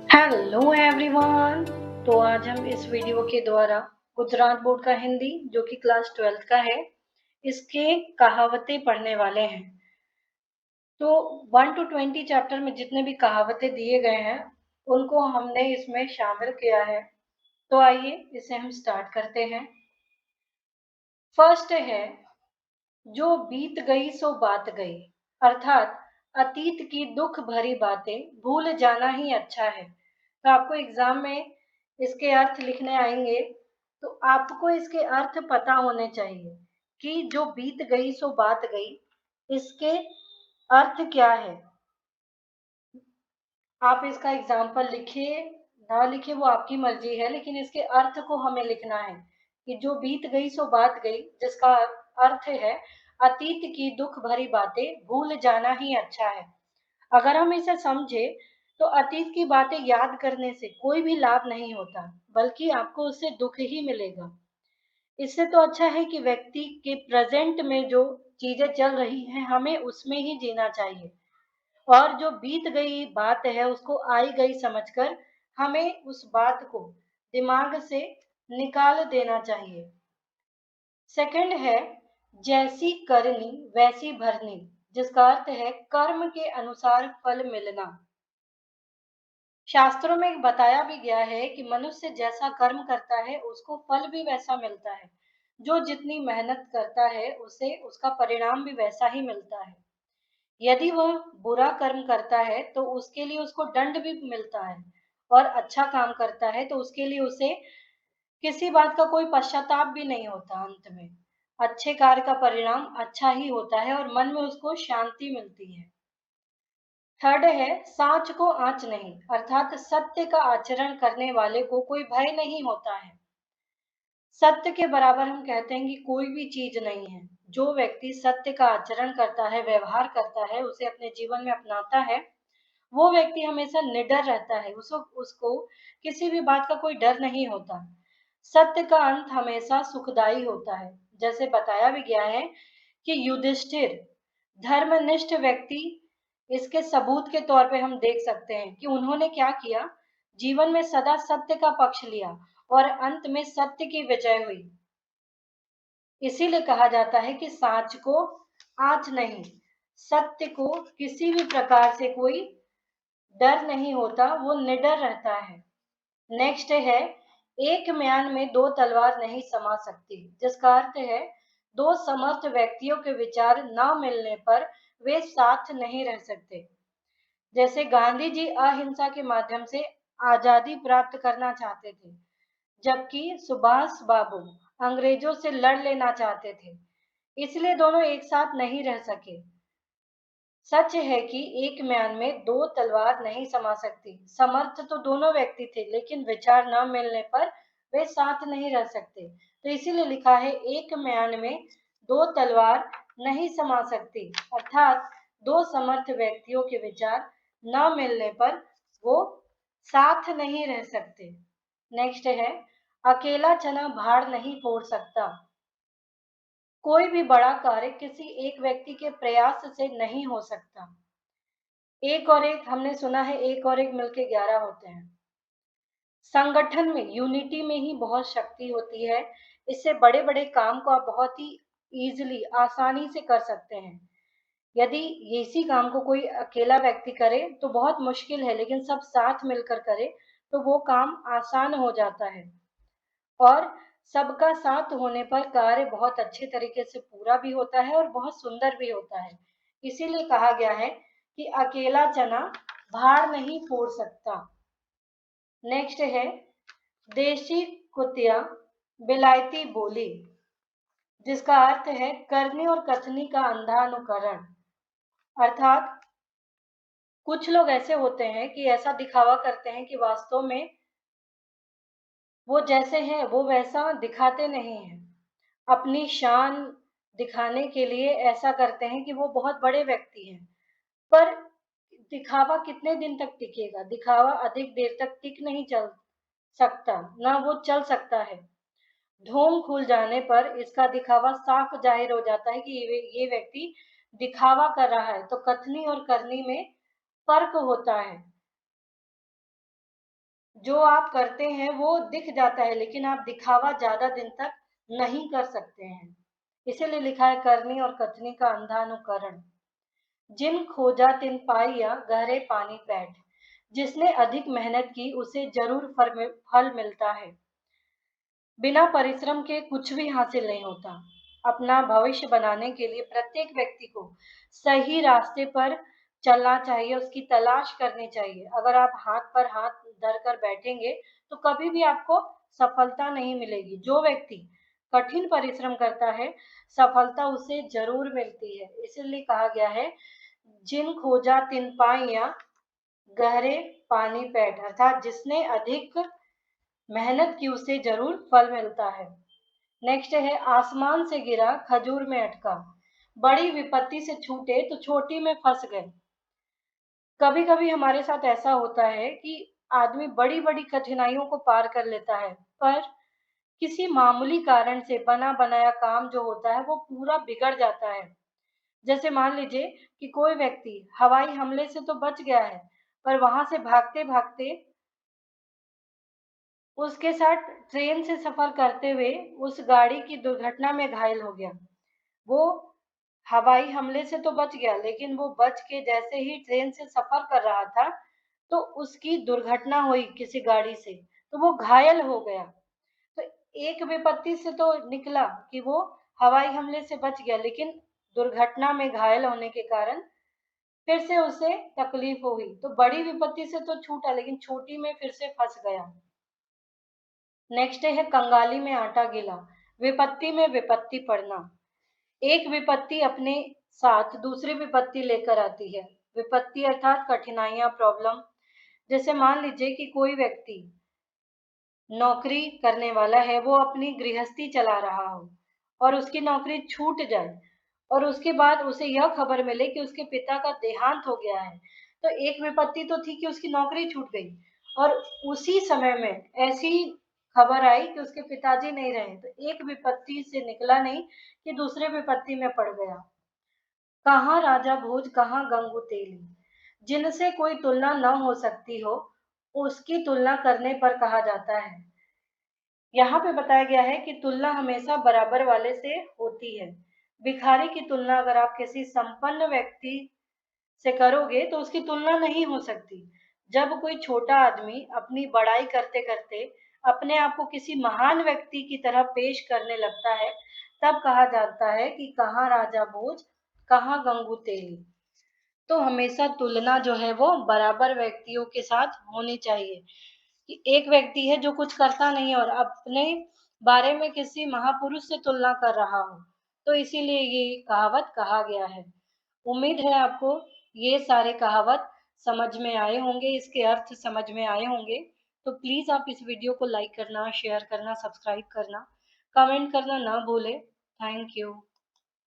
Hello everyone. तो आज हम इस वीडियो के द्वारा गुजरात बोर्ड का हिंदी जो कि क्लास 12th का है, इसके कहावतें पढ़ने वाले हैं। तो 1 to 20 चैप्टर में जितने भी कहावतें दिए गए हैं उनको हमने इसमें शामिल किया है। तो आइए इसे हम स्टार्ट करते हैं। फर्स्ट है, जो बीत गई सो बात गई, अर्थात अतीत की दुख भरी बातें भूल जाना ही अच्छा है। तो आपको एग्जाम में इसके अर्थ लिखने आएंगे, तो आपको इसके अर्थ पता होने चाहिए कि जो बीत गई सो बात गई, इसके अर्थ क्या है। आप इसका एग्जाम्पल लिखिए ना लिखिए वो आपकी मर्जी है, लेकिन इसके अर्थ को हमें लिखना है कि जो बीत गई सो बात गई, जिसका अर्थ है अतीत की दुख भरी बातें भूल जाना ही अच्छा है। अगर हम इसे समझे तो अतीत की बातें याद करने से कोई भी लाभ नहीं होता, बल्कि आपको उससे दुख ही मिलेगा। इससे तो अच्छा है कि व्यक्ति के प्रेजेंट में जो चीजें चल रही हैं हमें उसमें ही जीना चाहिए, और जो बीत गई बात है उसको आई गई समझकर हमें उस बात को दिमाग से निकाल देना चाहिए। सेकंड है, जैसी करनी वैसी भरनी, जिसका अर्थ है कर्म के अनुसार फल मिलना। शास्त्रों में बताया भी गया है कि मनुष्य जैसा कर्म करता है उसको फल भी वैसा मिलता है। जो जितनी मेहनत करता है उसे उसका परिणाम भी वैसा ही मिलता है। यदि वह बुरा कर्म करता है तो उसके लिए उसको दंड भी मिलता है, और अच्छा काम करता है तो उसके लिए उसे किसी बात का कोई पश्चाताप भी नहीं होता। अंत में अच्छे कार्य का परिणाम अच्छा ही होता है और मन में उसको शांति मिलती है। थर्ड है, साँच को आँच नहीं, अर्थात सत्य का आचरण करने वाले को कोई भय नहीं होता है। सत्य के बराबर हम कहते हैं कि कोई भी चीज नहीं है। जो व्यक्ति सत्य का आचरण करता है, व्यवहार करता है, उसे अपने जीवन में अपनाता है, वो व्यक्ति हमेशा निडर रहता है। उसको उसको किसी भी बात का कोई डर नहीं होता। सत्य का अंत हमेशा सुखदायी होता है। जैसे बताया भी गया है कि युधिष्ठिर धर्मनिष्ठ व्यक्ति, इसके सबूत के तौर पे हम देख सकते हैं कि उन्होंने क्या किया, जीवन में सदा सत्य का पक्ष लिया और अंत में सत्य की विजय हुई। इसीलिए कहा जाता है कि साँच को आँच नहीं, सत्य को किसी भी प्रकार से कोई डर नहीं होता, वो निडर रहता है। नेक्स्ट है, एक म्यान में दो तलवार नहीं समा सकती, जिसका अर्थ है दो समर्थ व्यक्तियों के विचार न मिलने पर वे साथ नहीं रह सकते। जैसे गांधी जी अहिंसा के माध्यम से आजादी प्राप्त करना चाहते थे, जबकि सुभाष बाबू अंग्रेजों से लड़ लेना चाहते थे, इसलिए दोनों एक साथ नहीं रह सके। सच है कि एक म्यान में दो तलवार नहीं समा सकती। समर्थ तो दोनों व्यक्ति थे, लेकिन विचार न मिलने पर वे साथ नहीं रह सकते। तो इसीलिए लिखा है, एक म्यान में दो तलवार नहीं समा सकती, अर्थात दो समर्थ व्यक्तियों के विचार न मिलने पर वो साथ नहीं रह सकते। नेक्स्ट है, अकेला चना भाड़ नहीं फोड़ सकता। कोई भी बड़ा कार्य किसी एक व्यक्ति के प्रयास से नहीं हो सकता। एक और एक हमने सुना है, एक और एक मिलके 11 होते हैं। संगठन में यूनिटी में ही बहुत शक्ति होती है। इससे बड़े बड़े काम को आप बहुत ही इजीली आसानी से कर सकते हैं। यदि इसी काम को कोई अकेला व्यक्ति करे तो बहुत मुश्किल है, लेकिन सब साथ मिलकर करे तो वो काम आसान हो जाता है। और सबका साथ होने पर कार्य बहुत अच्छे तरीके से पूरा भी होता है और बहुत सुंदर भी होता है। इसीलिए कहा गया है कि अकेला चना भाड़ नहीं फोड़ सकता। नेक्स्ट है, देशी कुतिया बिलायती बोली, जिसका अर्थ है करनी और कथनी का अंधा अनुकरण। अर्थात कुछ लोग ऐसे होते हैं कि ऐसा दिखावा करते हैं कि वास्तव में वो जैसे हैं वो वैसा दिखाते नहीं हैं। अपनी शान दिखाने के लिए ऐसा करते हैं कि वो बहुत बड़े व्यक्ति हैं, पर दिखावा कितने दिन तक टिकेगा? दिखावा अधिक देर तक टिक नहीं चल सकता, ना वो चल सकता है। ढोंग खुल जाने पर इसका दिखावा साफ जाहिर हो जाता है कि ये व्यक्ति दिखावा कर रहा है। तो कथनी और करनी में फर्क होता है। जो आप करते हैं वो दिख जाता है, लेकिन आप दिखावा ज़्यादा दिन तक नहीं कर सकते हैं। इसीलिए लिखा है करनी और कथनी का अंधा अनुकरण। जिन खोजा तिन पाया गहरे पानी पैठ। जिसने अधिक मेहनत की उसे जरूर फल मिलता है। बिना परिश्रम के कुछ भी हासिल नहीं होता। अपना भविष्य बनाने के लिए प्रत्येक व्यक्ति को सही रास्ते पर चलना चाहिए, उसकी तलाश करनी चाहिए। अगर आप हाथ पर हाथ धर कर बैठेंगे तो कभी भी आपको सफलता नहीं मिलेगी। जो व्यक्ति कठिन परिश्रम करता है, सफलता उसे जरूर मिलती है। इसीलिए कहा गया है, जिन खोजा तिन पाया गहरे पानी पैठ, अर्थात जिसने अधिक मेहनत की उसे जरूर फल मिलता है। नेक्स्ट है, आसमान से गिरा खजूर में अटका। बड़ी विपत्ति से छूटे तो छोटी में फंस गए। कभी कभी हमारे साथ ऐसा होता है कि आदमी बड़ी बड़ी कठिनाइयों को पार कर लेता है, पर किसी मामूली कारण से बना बनाया काम जो होता है वो पूरा बिगड़ जाता है। जैसे मान लीजिए कि कोई व्यक्ति हवाई हमले से तो बच गया है, पर वहां से भागते भागते उसके साथ ट्रेन से सफर करते हुए उस गाड़ी की दुर्घटना में घायल हो गया। वो हवाई हमले से तो बच गया, लेकिन वो बच के जैसे ही ट्रेन से सफर कर रहा था, तो उसकी दुर्घटना हुई किसी गाड़ी से, तो वो घायल हो गया। तो एक विपत्ति से तो निकला कि वो हवाई हमले से बच गया, लेकिन दुर्घटना में घायल होने के कारण फिर से उसे तकलीफ हुई। तो बड़ी विपत्ति से तो छूटा, लेकिन छोटी में फिर से फंस गया। नेक्स्ट है, कंगाली में आटा गीला। विपत्ति में विपत्ति पड़ना। एक विपत्ति अपने साथ दूसरी विपत्ति लेकर आती है। विपत्ति अर्थात कठिनाइयां, प्रॉब्लम। जैसे मान लीजिए कि कोई व्यक्ति नौकरी करने वाला है, वो अपनी गृहस्थी चला रहा हो और उसकी नौकरी छूट जाए और उसके बाद उसे यह खबर मिले कि उसके पिता का देहांत हो गया है। तो एक विपत्ति तो थी कि उसकी नौकरी छूट गई, और उसी समय में ऐसी खबर आई कि उसके पिताजी नहीं रहे, तो एक विपत्ति से निकला नहीं कि दूसरे विपत्ति में पड़ गया। कहाँ राजा भोज कहाँ गंगू तेली। जिनसे कोई तुलना न हो सकती हो, उसकी तुलना करने पर कहा जाता है। यहाँ पे बताया गया है कि तुलना हमेशा बराबर वाले से होती है। भिखारी की तुलना अगर आप किसी संपन्न व्यक्ति से करोगे तो उसकी तुलना नहीं हो सकती। जब कोई छोटा आदमी अपनी बड़ाई करते करते अपने आप को किसी महान व्यक्ति की तरह पेश करने लगता है, तब कहा जाता है कि कहाँ राजा भोज कहाँ गंगू तेली। तो हमेशा तुलना जो है वो बराबर व्यक्तियों के साथ होनी चाहिए। कि एक व्यक्ति है जो कुछ करता नहीं है और अपने बारे में किसी महापुरुष से तुलना कर रहा हो, तो इसीलिए ये कहावत कहा गया है। उम्मीद है आपको ये सारे कहावत समझ में आए होंगे, इसके अर्थ समझ में आए होंगे। तो प्लीज आप इस वीडियो को लाइक करना, शेयर करना, सब्सक्राइब करना, कमेंट करना ना भूले। Thank you.